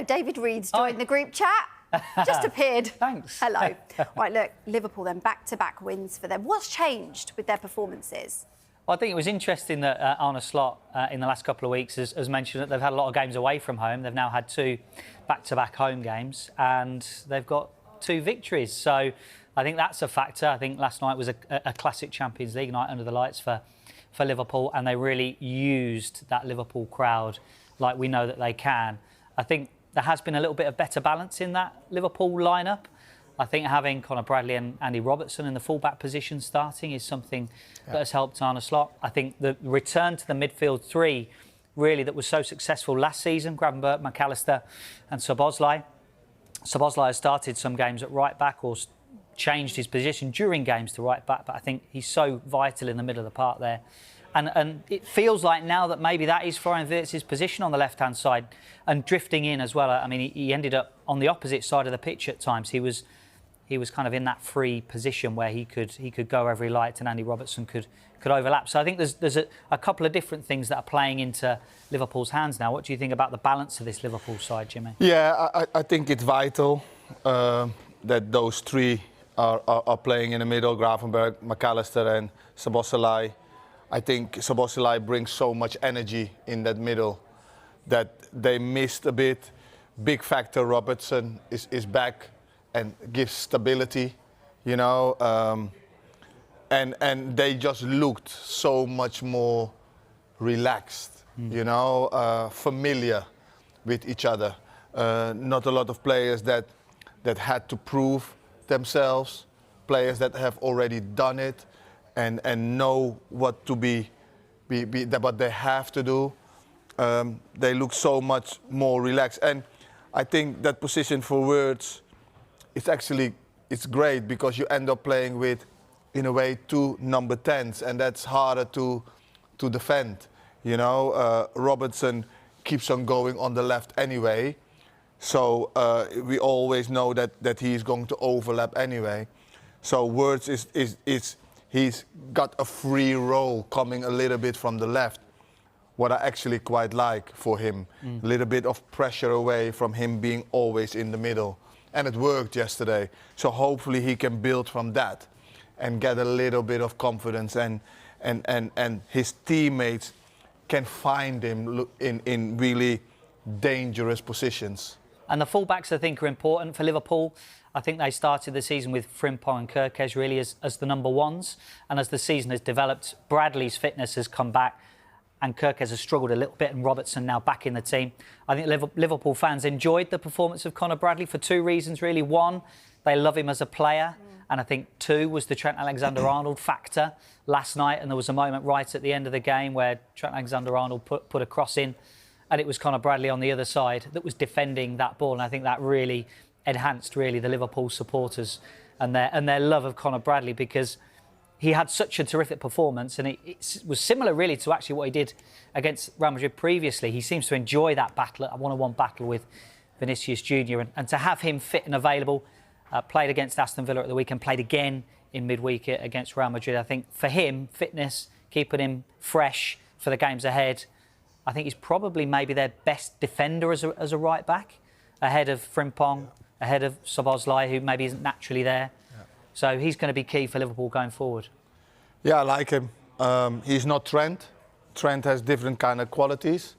Hello, David Reed's joined the group chat. Just appeared. Thanks. Hello. Right, look, Liverpool then back-to-back wins for them. What's changed with their performances? Well, I think it was interesting that Arne Slot in the last couple of weeks has mentioned that they've had a lot of games away from home. They've now had 2 back-to-back home games and they've got 2 victories. So I think that's a factor. I think last night was a classic Champions League night under the lights for Liverpool, and they really used that Liverpool crowd like we know that they can. I think there has been a little bit of better balance in that Liverpool lineup. I think having Conor Bradley and Andy Robertson in the fullback position starting is something that has helped Arne Slot. I think the return to the midfield 3 really that was so successful last season, Gravenberch, McAllister and Szoboszlai. Szoboszlai has started some games at right back or changed his position during games to right back, but I think he's so vital in the middle of the park there. And it feels like now that maybe that is Florian Wirtz's position on the left-hand side and drifting in as well. I mean, he ended up on the opposite side of the pitch at times. He was kind of in that free position where he could go wherever he liked and Andy Robertson could overlap. So I think there's a couple of different things that are playing into Liverpool's hands now. What do you think about the balance of this Liverpool side, Jimmy? Yeah, I think it's vital that those 3 are playing in the middle, Gravenberch, McAllister and Szoboszlai. I think Szoboszlai brings so much energy in that middle that they missed a bit. Big factor, Robertson is back and gives stability, you know. And they just looked so much more relaxed, you know, familiar with each other. Not a lot of players that had to prove themselves, players that have already done it and know what to what they have to do. They look so much more relaxed, and I think that position for Wirtz, it's great because you end up playing with, in a way, 2 number 10s, and that's harder to defend. You know, Robertson keeps on going on the left anyway, so we always know that he's going to overlap anyway. So Wirtz he's got a free role coming a little bit from the left, what I actually quite like for him. A little bit of pressure away from him being always in the middle. And it worked yesterday. So hopefully he can build from that and get a little bit of confidence, and his teammates can find him in really dangerous positions. And the fullbacks, I think, are important for Liverpool. I think they started the season with Frimpong and Kerkez really as the number 1s. And as the season has developed, Bradley's fitness has come back and Kerkez has struggled a little bit, and Robertson now back in the team. I think Liverpool fans enjoyed the performance of Conor Bradley for 2 reasons, really. 1, they love him as a player. And I think 2 was the Trent Alexander-Arnold factor last night. And there was a moment right at the end of the game where Trent Alexander-Arnold put a cross in, and it was Conor Bradley on the other side that was defending that ball. And I think that really enhanced the Liverpool supporters and their love of Conor Bradley, because he had such a terrific performance, and it was similar really to actually what he did against Real Madrid previously. He seems to enjoy that battle, a one-on-one battle with Vinicius Junior, and to have him fit and available, played against Aston Villa at the weekend, played again in midweek against Real Madrid. I think for him, fitness, keeping him fresh for the games ahead, I think he's probably maybe their best defender as a right back, ahead of Frimpong, ahead of Szoboszlai, who maybe isn't naturally there. Yeah. So he's going to be key for Liverpool going forward. Yeah, I like him. He's not Trent. Trent has different kind of qualities.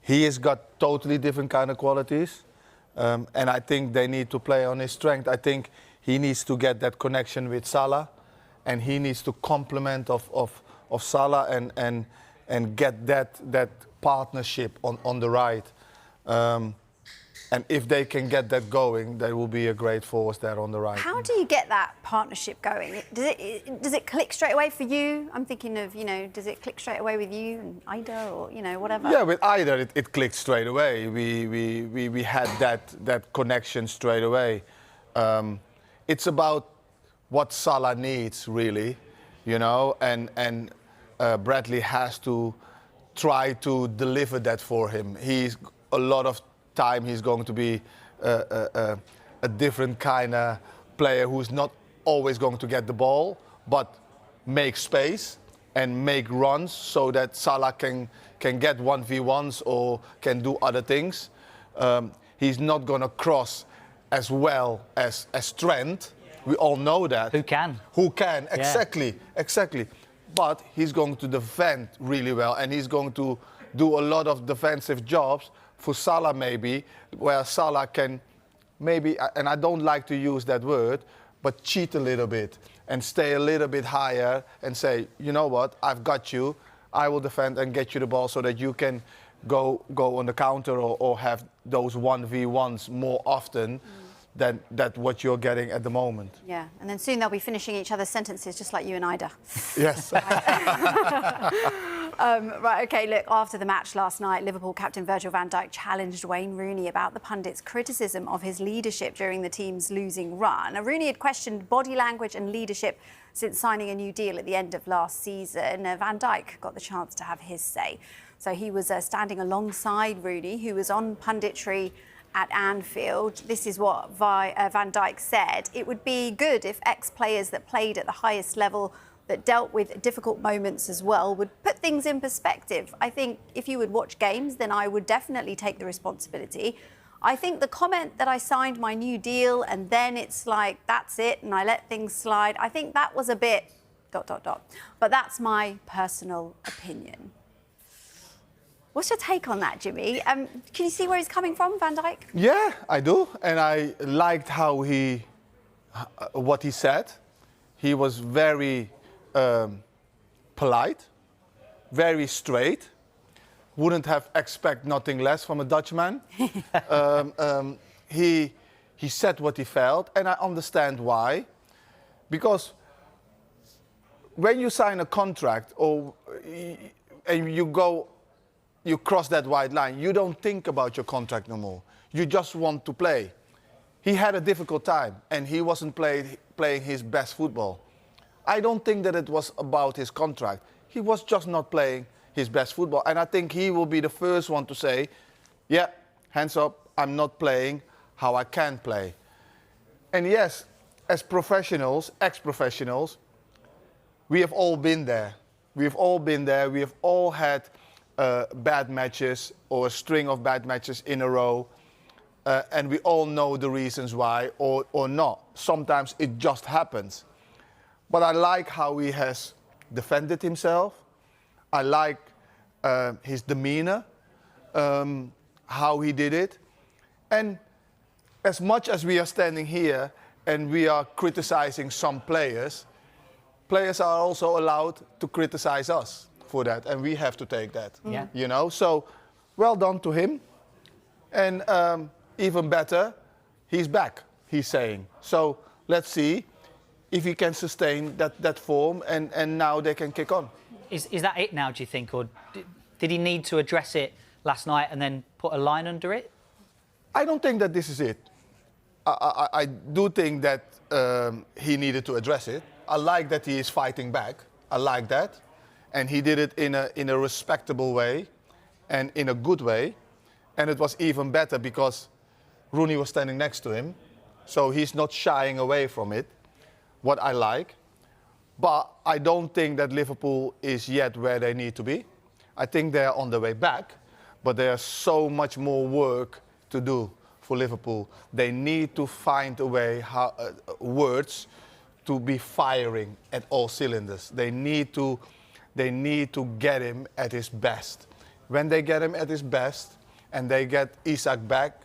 He has got totally different kind of qualities. And I think they need to play on his strength. I think he needs to get that connection with Salah, and he needs to complement of Salah and get that partnership on the right. And if they can get that going, they will be a great force there on the right. How do you get that partnership going? Does it click straight away for you? I'm thinking of, you know, does it click straight away with you and Ida, or, you know, whatever? Yeah, with Ida, it clicked straight away. We had that connection straight away. It's about what Salah needs, really, you know, and Bradley has to try to deliver that for him. He's a lot of time he's going to be a different kind of player who's not always going to get the ball, but make space and make runs so that Salah can get 1v1s or can do other things. He's not going to cross as well as Trent. We all know that. Who can? Who can, Yeah. exactly. But he's going to defend really well, and he's going to do a lot of defensive jobs for Salah maybe, where Salah can maybe, and I don't like to use that word, but cheat a little bit and stay a little bit higher and say, you know what, I've got you, I will defend and get you the ball so that you can go on the counter or have those 1v1s more often than what you're getting at the moment. Yeah, and then soon they'll be finishing each other's sentences just like you and Ida. Yes. Right, OK, look, after the match last night, Liverpool captain Virgil van Dijk challenged Wayne Rooney about the pundits' criticism of his leadership during the team's losing run. Now, Rooney had questioned body language and leadership since signing a new deal at the end of last season. Van Dijk got the chance to have his say. So he was standing alongside Rooney, who was on punditry at Anfield. This is what Van Dijk said. It would be good if ex-players that played at the highest level, that dealt with difficult moments as well, would put things in perspective. I think if you would watch games, then I would definitely take the responsibility. I think the comment that I signed my new deal and then it's like, that's it, and I let things slide, I think that was a bit ... But that's my personal opinion. What's your take on that, Jimmy? Can you see where he's coming from, Van Dijk? Yeah, I do. And I liked how what he said. He was very polite, very straight. Wouldn't have expect nothing less from a Dutchman. He said what he felt, and I understand why. Because when you sign a contract and you cross that white line, you don't think about your contract no more. You just want to play. He had a difficult time, and he wasn't playing his best football. I don't think that it was about his contract. He was just not playing his best football. And I think he will be the first one to say, yeah, hands up, I'm not playing how I can play. And yes, as professionals, ex-professionals, we have all been there. We have all been there. We have all had bad matches or a string of bad matches in a row. And we all know the reasons why or not. Sometimes it just happens. But I like how he has defended himself. I like his demeanor, how he did it. And as much as we are standing here and we are criticizing some players, players are also allowed to criticize us for that, and we have to take that. Yeah. You know, so well done to him. And even better, he's back, he's saying. So let's see if he can sustain that form, and now they can kick on. Is that it now, do you think? Or did he need to address it last night and then put a line under it? I don't think that this is it. I do think that he needed to address it. I like that he is fighting back. I like that. And he did it in a respectable way and in a good way. And it was even better because Rooney was standing next to him. So he's not shying away from it, what I like. But I don't think that Liverpool is yet where they need to be. I think they're on the way back, but there's so much more work to do for Liverpool. They need to find a way, words, to be firing at all cylinders. They need to get him at his best. When they get him at his best, and they get Isak back,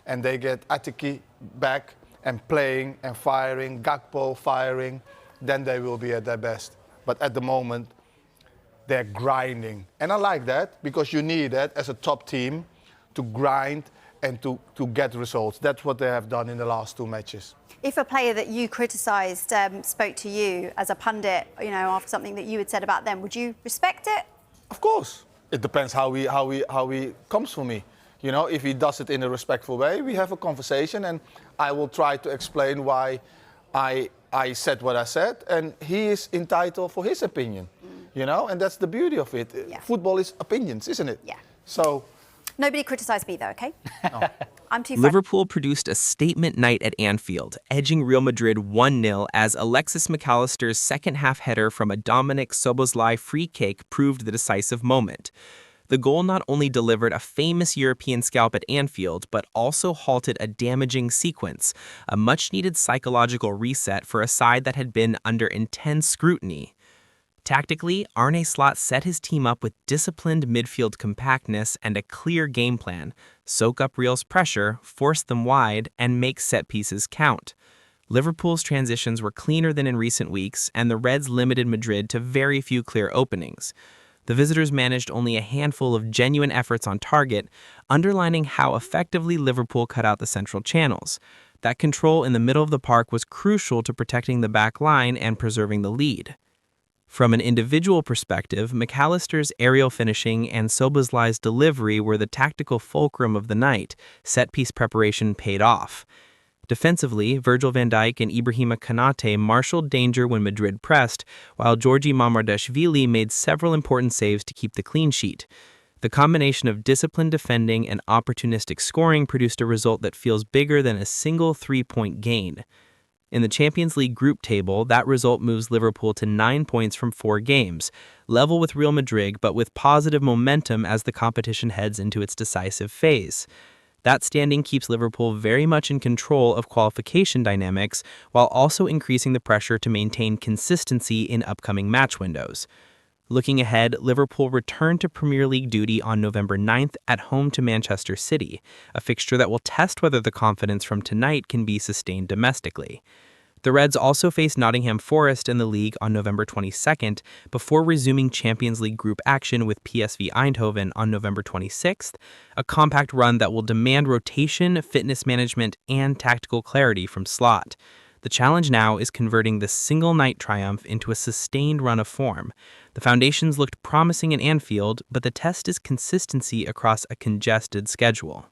and they get Atiki back, and playing and firing, Gakpo firing, then they will be at their best. But at the moment, they're grinding. And I like that, because you need that as a top team to grind and to get results. That's what they have done in the last two matches. If a player that you criticised spoke to you as a pundit, you know, after something that you had said about them, would you respect it? Of course. It depends how he comes for me. You know, if he does it in a respectful way, we have a conversation, and I will try to explain why I said what I said, and he is entitled for his opinion. You know, and that's the beauty of it. Yeah. Football is opinions, isn't it? Yeah. So. Nobody criticised me, though, OK? No. I'm too Liverpool produced a statement night at Anfield, edging Real Madrid 1-0 as Alexis McAllister's second-half header from a Dominic Szoboszlai free kick proved the decisive moment. The goal not only delivered a famous European scalp at Anfield, but also halted a damaging sequence, a much-needed psychological reset for a side that had been under intense scrutiny. Tactically, Arne Slot set his team up with disciplined midfield compactness and a clear game plan: soak up Real's pressure, force them wide, and make set pieces count. Liverpool's transitions were cleaner than in recent weeks, and the Reds limited Madrid to very few clear openings. The visitors managed only a handful of genuine efforts on target, underlining how effectively Liverpool cut out the central channels. That control in the middle of the park was crucial to protecting the back line and preserving the lead. From an individual perspective, McAllister's aerial finishing and Szoboszlai's delivery were the tactical fulcrum of the night. Set-piece preparation paid off. Defensively, Virgil van Dijk and Ibrahima Konate marshaled danger when Madrid pressed, while Georgi Mamardashvili made several important saves to keep the clean sheet. The combination of disciplined defending and opportunistic scoring produced a result that feels bigger than a single 3-point gain. In the Champions League group table, that result moves Liverpool to 9 points from 4 games, level with Real Madrid but with positive momentum as the competition heads into its decisive phase. That standing keeps Liverpool very much in control of qualification dynamics, while also increasing the pressure to maintain consistency in upcoming match windows. Looking ahead, Liverpool return to Premier League duty on November 9th at home to Manchester City, a fixture that will test whether the confidence from tonight can be sustained domestically. The Reds also face Nottingham Forest in the league on November 22nd before resuming Champions League group action with PSV Eindhoven on November 26th, a compact run that will demand rotation, fitness management, and tactical clarity from Slot. The challenge now is converting this single-night triumph into a sustained run of form. The foundations looked promising in Anfield, but the test is consistency across a congested schedule.